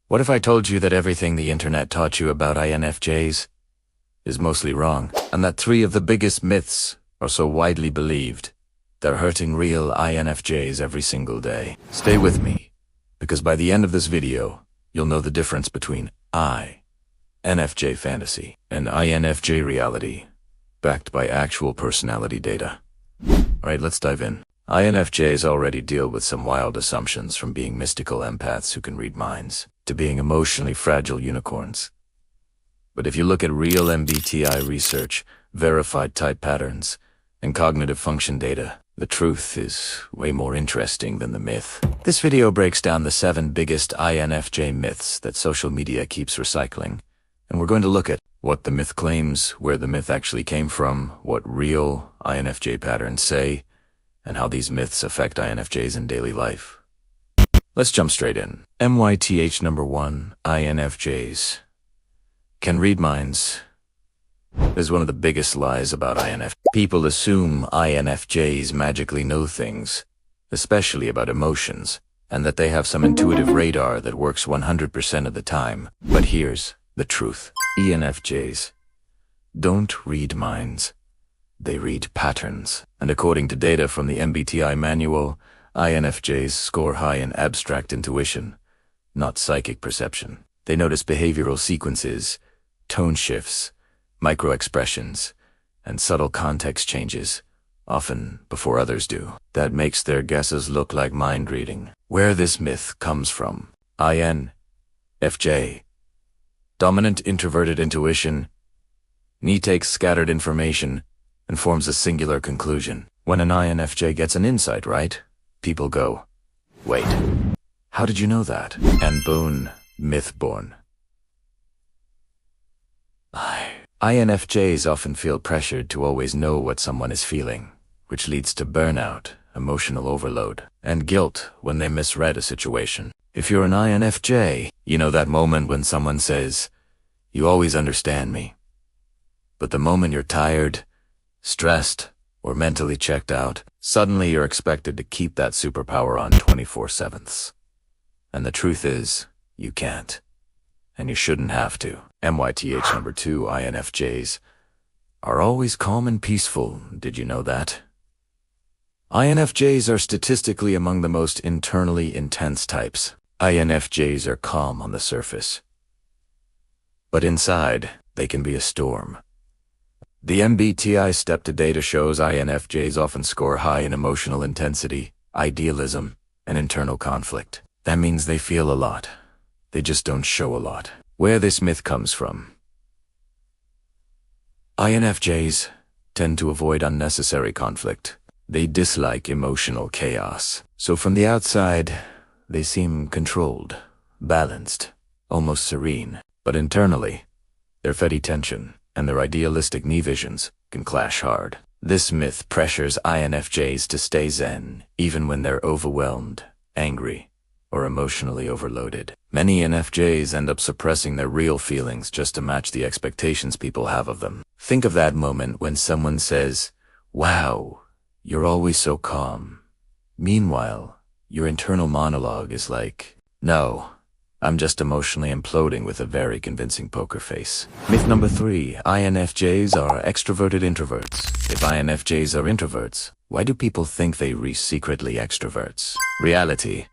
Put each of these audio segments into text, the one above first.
What if I told you that everything the internet taught you about INFJs is mostly wrong, and that 3 of the biggest myths are so widely believed, they're hurting real INFJs every single day? Stay with me, because by the end of this video, you'll know the difference between INFJ fantasy and INFJ reality, backed by actual personality data. Alright, let's dive in. INFJs already deal with some wild assumptions, from being mystical empaths who can read minds, to being emotionally fragile unicorns. But if you look at real MBTI research, verified type patterns, and cognitive function data, the truth is way more interesting than the myth. This video breaks down the 7 biggest INFJ myths that social media keeps recycling, and we're going to look at what the myth claims, where the myth actually came from, what real INFJ patterns say, and how these myths affect INFJs in daily life. Let's jump straight in. MYTH number 1, INFJs can read minds. This is one of the biggest lies about INFJs. People assume INFJs magically know things, especially about emotions, and that they have some intuitive radar that works 100% of the time. But here's the truth. INFJs don't read minds. They read patterns. And according to data from the MBTI manual, INFJs score high in abstract intuition, not psychic perception. They notice behavioral sequences, tone shifts, micro-expressions, and subtle context changes, often before others do. That makes their guesses look like mind reading. Where this myth comes from: INFJ, dominant introverted intuition. Ni takes scattered information and forms a singular conclusion. When an INFJ gets an insight, right, people go, wait, how did you know that? And boom, myth born. INFJs often feel pressured to always know what someone is feeling, which leads to burnout, emotional overload, and guilt when they misread a situation. If you're an INFJ, you know that moment when someone says, "You always understand me." But the moment you're tired, stressed, or mentally checked out, suddenly you're expected to keep that superpower on 24/7. And the truth is, you can't. And you shouldn't have to. MYTH number 2, INFJs are always calm and peaceful. Did you know that? INFJs are statistically among the most internally intense types. INFJs are calm on the surface, but inside, they can be a storm. The MBTI step-to data shows INFJs often score high in emotional intensity, idealism, and internal conflict. That means they feel a lot. They just don't show a lot. Where this myth comes from: INFJs tend to avoid unnecessary conflict. They dislike emotional chaos. So from the outside, they seem controlled, balanced, almost serene. But internally, they're fed tension, and their idealistic me visions can clash hard. This myth pressures INFJs to stay zen, even when they're overwhelmed, angry, or emotionally overloaded. Many INFJs end up suppressing their real feelings just to match the expectations people have of them. Think of that moment when someone says, "Wow, you're always so calm." Meanwhile, your internal monologue is like, "No, I'm just emotionally imploding," with a very convincing poker face. Myth number 3, INFJs are extroverted introverts. If INFJs are introverts, why do people think they are secretly extroverts? Reality: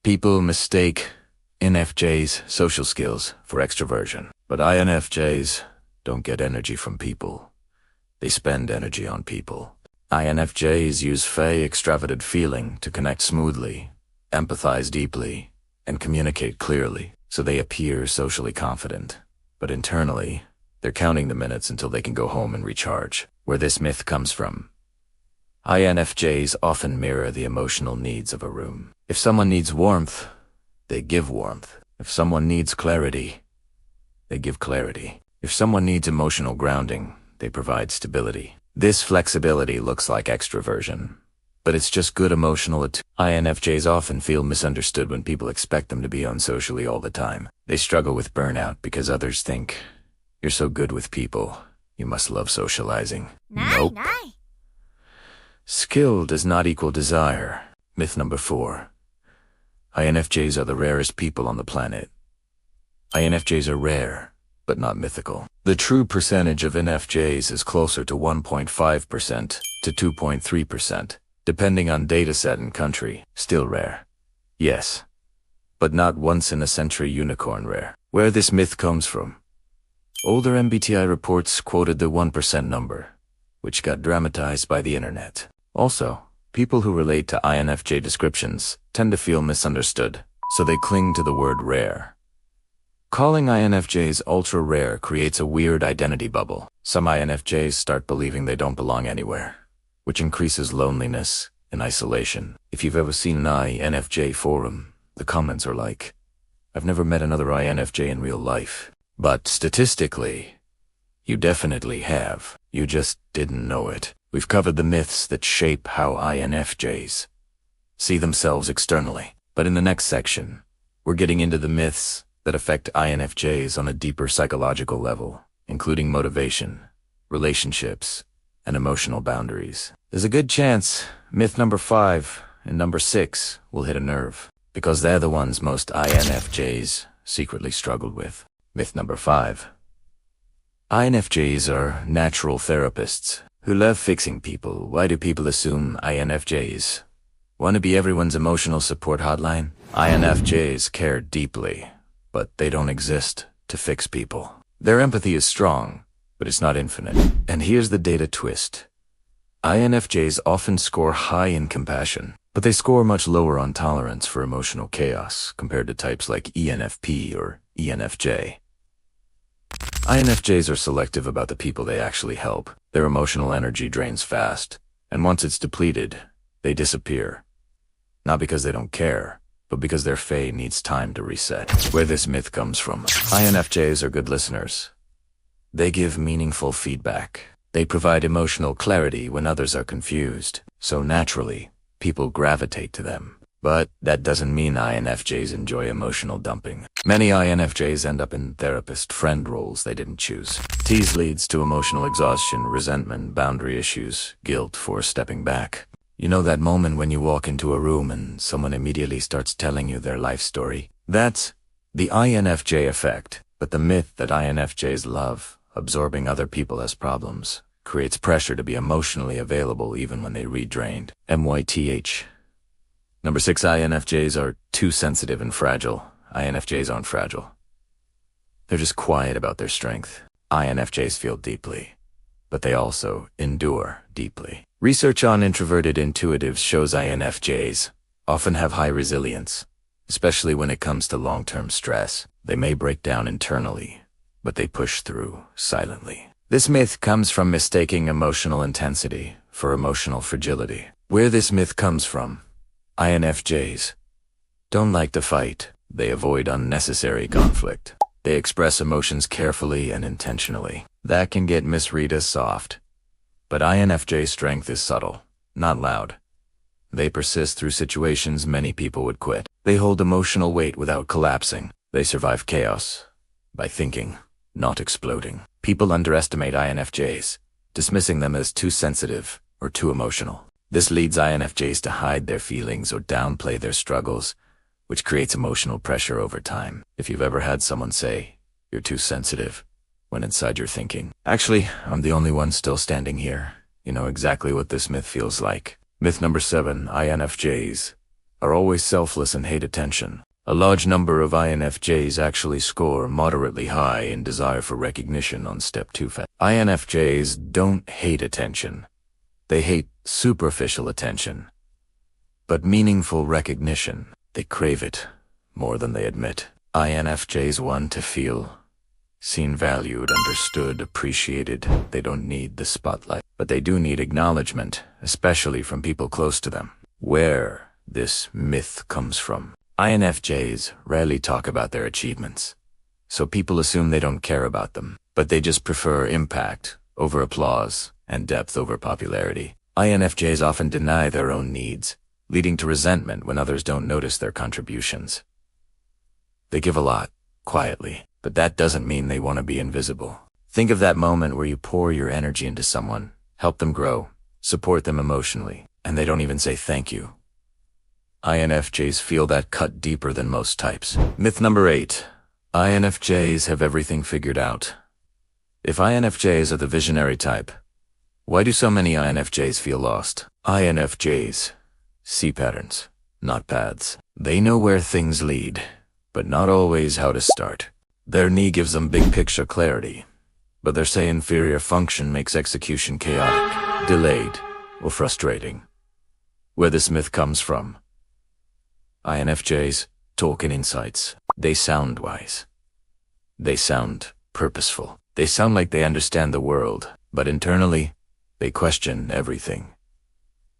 people mistake INFJs' social skills for extroversion. But INFJs don't get energy from people. They spend energy on people. INFJs use fey extravagant feeling to connect smoothly, empathize deeply, and communicate clearly, so they appear socially confident. But internally, they're counting the minutes until they can go home and recharge. Where this myth comes from: INFJs often mirror the emotional needs of a room. If someone needs warmth, they give warmth. If someone needs clarity, they give clarity. If someone needs emotional grounding, they provide stability. This flexibility looks like extroversion, but it's just good emotional INFJs often feel misunderstood when people expect them to be on socially all the time. They struggle with burnout because others think, "You're so good with people, you must love socializing." Nope. Skill does not equal desire. Myth number 4. INFJs are the rarest people on the planet. INFJs are rare, but not mythical. The true percentage of INFJs is closer to 1.5% to 2.3%, depending on dataset and country. Still rare. Yes, but not once-in-a-century unicorn rare. Where this myth comes from? Older MBTI reports quoted the 1% number, which got dramatized by the internet. Also, people who relate to INFJ descriptions tend to feel misunderstood, so they cling to the word rare. Calling INFJs ultra-rare creates a weird identity bubble. Some INFJs start believing they don't belong anywhere, which increases loneliness and isolation. If you've ever seen an INFJ forum, the comments are like, "I've never met another INFJ in real life." But statistically, you definitely have. You just didn't know it. We've covered the myths that shape how INFJs see themselves externally. But in the next section, we're getting into the myths that affect INFJs on a deeper psychological level, including motivation, relationships, and emotional boundaries. There's a good chance myth number 5 and number 6 will hit a nerve, because they're the ones most INFJs secretly struggled with. Myth number 5. INFJs are natural therapists who love fixing people. Why do people assume INFJs want to be everyone's emotional support hotline? INFJs care deeply, but they don't exist to fix people. Their empathy is strong, but it's not infinite. And here's the data twist. INFJs often score high in compassion, but they score much lower on tolerance for emotional chaos compared to types like ENFP or ENFJ. INFJs are selective about the people they actually help. Their emotional energy drains fast, and once it's depleted, they disappear. Not because they don't care, but because their fae needs time to reset. Where this myth comes from. INFJs are good listeners. They give meaningful feedback. They provide emotional clarity when others are confused, so naturally, people gravitate to them. But that doesn't mean INFJs enjoy emotional dumping. Many INFJs end up in therapist-friend roles they didn't choose. Tease leads to emotional exhaustion, resentment, boundary issues, guilt for stepping back. You know that moment when you walk into a room and someone immediately starts telling you their life story? That's the INFJ effect. But the myth that INFJs love absorbing other people as problems creates pressure to be emotionally available even when they read drained. MYTH. Number 6, INFJs are too sensitive and fragile. INFJs aren't fragile. They're just quiet about their strength. INFJs feel deeply, but they also endure deeply. Research on introverted intuitives shows INFJs often have high resilience, especially when it comes to long-term stress. They may break down internally, but they push through silently. This myth comes from mistaking emotional intensity for emotional fragility. Where this myth comes from? INFJs don't like to fight. They avoid unnecessary conflict. They express emotions carefully and intentionally. That can get misread as soft. But INFJ strength is subtle, not loud. They persist through situations many people would quit. They hold emotional weight without collapsing. They survive chaos by thinking, not exploding. People underestimate INFJs, dismissing them as too sensitive or too emotional. This leads INFJs to hide their feelings or downplay their struggles, which creates emotional pressure over time. If you've ever had someone say, "You're too sensitive," when inside you're thinking, "Actually, I'm the only one still standing here," you know exactly what this myth feels like. Myth number 7, INFJs are always selfless and hate attention. A large number of INFJs actually score moderately high in desire for recognition on step 2. INFJs don't hate attention. They hate superficial attention, but meaningful recognition. They crave it more than they admit. INFJs want to feel seen, valued, understood, appreciated. They don't need the spotlight, but they do need acknowledgement, especially from people close to them. Where this myth comes from. INFJs rarely talk about their achievements, so people assume they don't care about them, but they just prefer impact over applause and depth over popularity. INFJs often deny their own needs, leading to resentment when others don't notice their contributions. They give a lot, quietly, but that doesn't mean they want to be invisible. Think of that moment where you pour your energy into someone, help them grow, support them emotionally, and they don't even say thank you. INFJs feel that cut deeper than most types. Myth number 8. INFJs have everything figured out. If INFJs are the visionary type, why do so many INFJs feel lost? INFJs see patterns, not paths. They know where things lead, but not always how to start. Their knee gives them big picture clarity, but their say inferior function makes execution chaotic, delayed, or frustrating. Where this myth comes from? INFJs talk in insights. They sound wise. They sound purposeful. They sound like they understand the world, but internally, they question everything.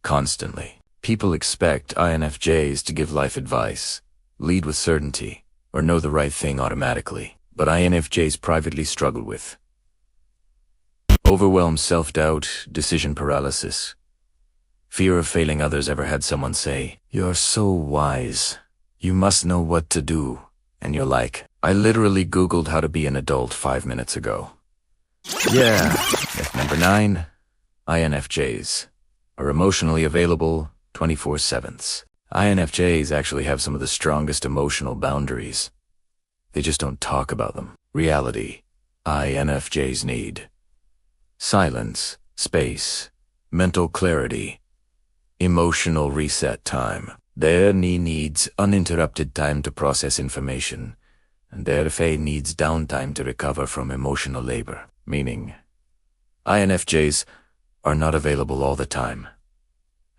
Constantly. People expect INFJs to give life advice, lead with certainty, or know the right thing automatically. But INFJs privately struggle with overwhelm, self-doubt, decision paralysis, fear of failing others. Ever had someone say, "You're so wise, you must know what to do," and you're like, "I literally Googled how to be an adult 5 minutes ago." Yeah. Myth number 9. INFJs are emotionally available 24/7. INFJs actually have some of the strongest emotional boundaries. They just don't talk about them. Reality. INFJs need silence, space, mental clarity, emotional reset time. Their knee needs uninterrupted time to process information, and their FA needs downtime to recover from emotional labor. Meaning, INFJs are not available all the time,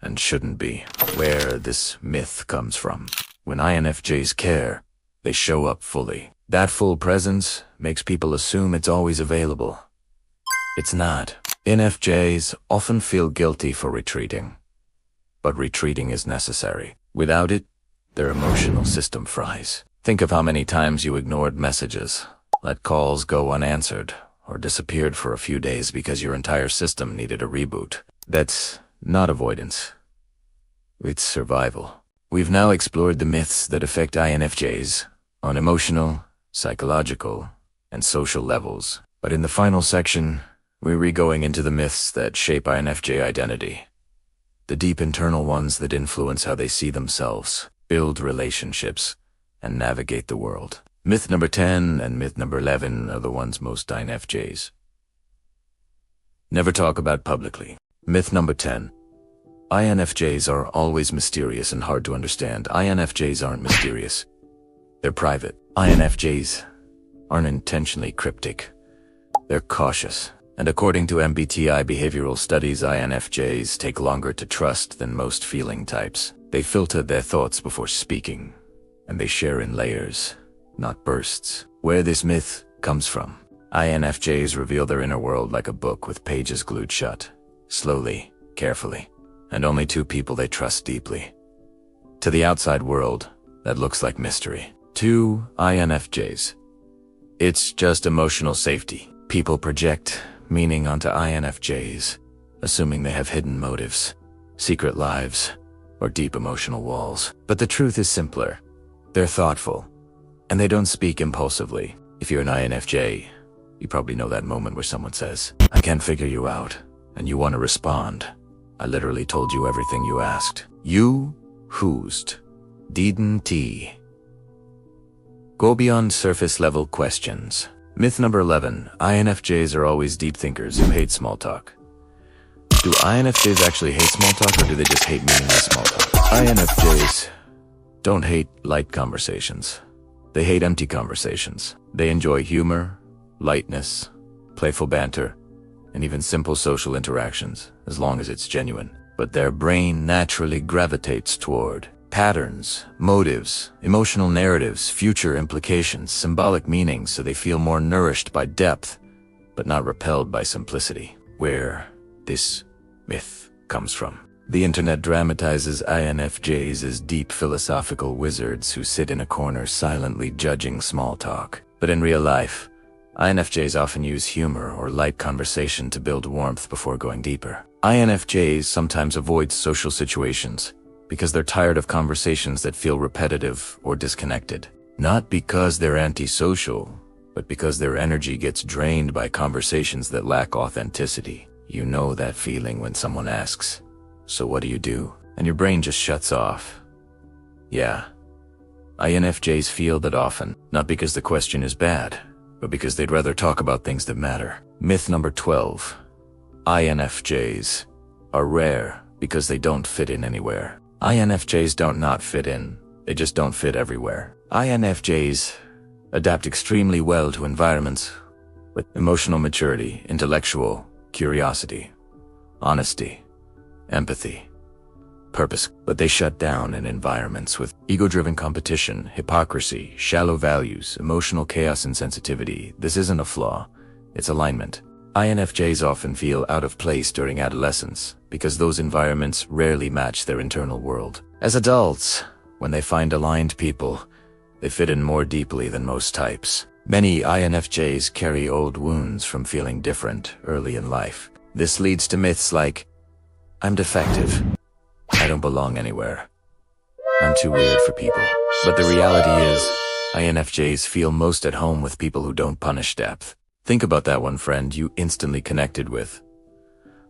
and shouldn't be. Where this myth comes from. When INFJs care, they show up fully. That full presence makes people assume it's always available. It's not. INFJs often feel guilty for retreating, but retreating is necessary. Without it, their emotional system fries. Think of how many times you ignored messages, let calls go unanswered, or disappeared for a few days because your entire system needed a reboot. That's not avoidance. It's survival. We've now explored the myths that affect INFJs on emotional, psychological, and social levels. But in the final section, we're going into the myths that shape INFJ identity. The deep internal ones that influence how they see themselves, build relationships, and navigate the world. Myth number 10 and myth number 11 are the ones most INFJs never talk about publicly. Myth number 10. INFJs are always mysterious and hard to understand. INFJs aren't mysterious. They're private. INFJs aren't intentionally cryptic. They're cautious. And according to MBTI behavioral studies, INFJs take longer to trust than most feeling types. They filter their thoughts before speaking, and they share in layers, not bursts. Where this myth comes from. INFJs reveal their inner world like a book with pages glued shut, slowly, carefully, and only 2 people they trust deeply. To the outside world, that looks like mystery. 2 INFJs. It's just emotional safety. People project meaning onto INFJs, assuming they have hidden motives, secret lives, or deep emotional walls. But the truth is simpler. They're thoughtful, and they don't speak impulsively. If you're an INFJ, you probably know that moment where someone says, "I can't figure you out," and you want to respond, "I literally told you everything you asked." You whoosed. Didn't he? Go beyond surface-level questions. Myth number 11. INFJs are always deep thinkers who hate small talk. Do INFJs actually hate small talk, or do they just hate meaningless small talk? INFJs don't hate light conversations. They hate empty conversations. They enjoy humor, lightness, playful banter, and even simple social interactions, as long as it's genuine. But their brain naturally gravitates toward patterns, motives, emotional narratives, future implications, symbolic meanings, so they feel more nourished by depth, but not repelled by simplicity. Where this myth comes from. The internet dramatizes INFJs as deep philosophical wizards who sit in a corner silently judging small talk. But in real life, INFJs often use humor or light conversation to build warmth before going deeper. INFJs sometimes avoid social situations because they're tired of conversations that feel repetitive or disconnected. Not because they're antisocial, but because their energy gets drained by conversations that lack authenticity. You know that feeling when someone asks, "So what do you do?" and your brain just shuts off. Yeah, INFJs feel that often, not because the question is bad, but because they'd rather talk about things that matter. Myth number 12. INFJs are rare because they don't fit in anywhere. INFJs don't not fit in, they just don't fit everywhere. INFJs adapt extremely well to environments with emotional maturity, intellectual curiosity, honesty, empathy, purpose, but they shut down in environments with ego-driven competition, hypocrisy, shallow values, emotional chaos and sensitivity. This isn't a flaw, it's alignment. INFJs often feel out of place during adolescence because those environments rarely match their internal world. As adults, when they find aligned people, they fit in more deeply than most types. Many INFJs carry old wounds from feeling different early in life. This leads to myths like, "I'm defective. I don't belong anywhere. I'm too weird for people." But the reality is, INFJs feel most at home with people who don't punish depth. Think about that one friend you instantly connected with.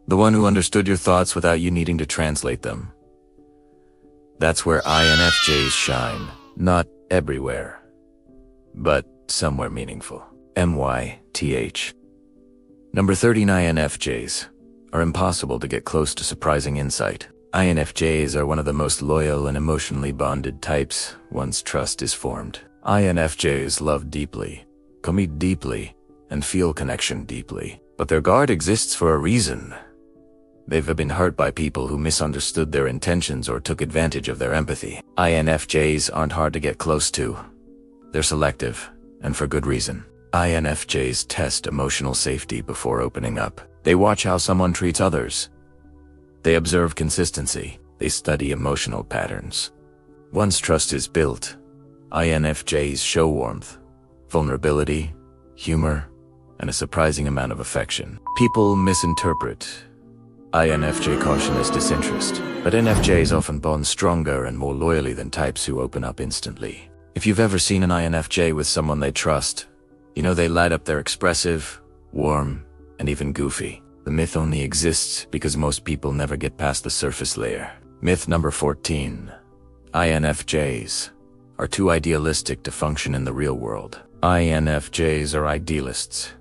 The one who understood your thoughts without you needing to translate them. That's where INFJs shine. Not everywhere, but somewhere meaningful. MYTH. Number 13. INFJs are impossible to get close to surprising insight. INFJs are one of the most loyal and emotionally bonded types once trust is formed. INFJs love deeply, commit deeply, and feel connection deeply. But their guard exists for a reason. They've been hurt by people who misunderstood their intentions or took advantage of their empathy. INFJs aren't hard to get close to. They're selective, and for good reason. INFJs test emotional safety before opening up. They watch how someone treats others. They observe consistency. They study emotional patterns. Once trust is built, INFJs show warmth, vulnerability, humor, and a surprising amount of affection. People misinterpret INFJ caution as disinterest, but INFJs often bond stronger and more loyally than types who open up instantly. If you've ever seen an INFJ with someone they trust, you know they light up. They're expressive, warm, and even goofy. The myth only exists because most people never get past the surface layer. Myth number 14. INFJs are too idealistic to function in the real world. INFJs are idealists,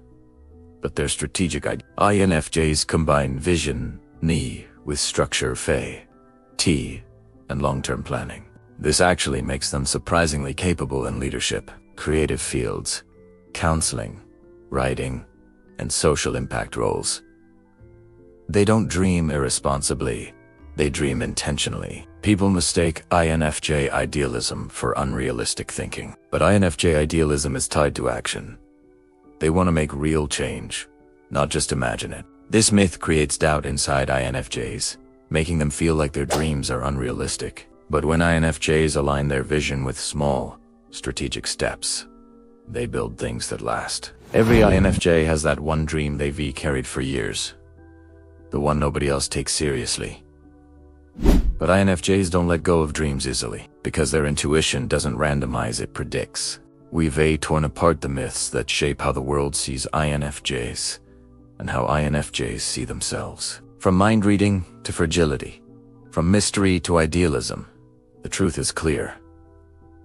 but they're strategic. INFJs combine vision, ni, with structure, fei, t, and long-term planning. This actually makes them surprisingly capable in leadership, creative fields, counseling, writing, and social impact roles. They don't dream irresponsibly, they dream intentionally. People mistake INFJ idealism for unrealistic thinking, but INFJ idealism is tied to action. They want to make real change, not just imagine it. This myth creates doubt inside INFJs, making them feel like their dreams are unrealistic. But when INFJs align their vision with small, strategic steps, they build things that last. Every INFJ has that one dream they've carried for years, the one nobody else takes seriously. But INFJs don't let go of dreams easily, because their intuition doesn't randomize, it predicts. We've torn apart the myths that shape how the world sees INFJs, and how INFJs see themselves. From mind reading to fragility, from mystery to idealism, the truth is clear.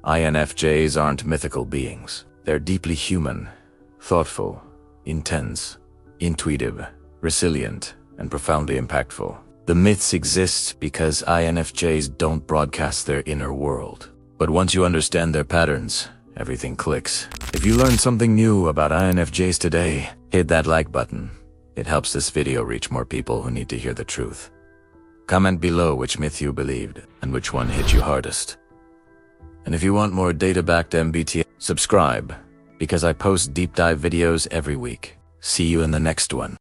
INFJs aren't mythical beings. They're deeply human, thoughtful, intense, intuitive, resilient, and profoundly impactful. The myths exist because INFJs don't broadcast their inner world. But once you understand their patterns, everything clicks. If you learned something new about INFJs today, hit that like button. It helps this video reach more people who need to hear the truth. Comment below which myth you believed and which one hit you hardest. And if you want more data-backed MBTI, subscribe, because I post deep dive videos every week. See you in the next one.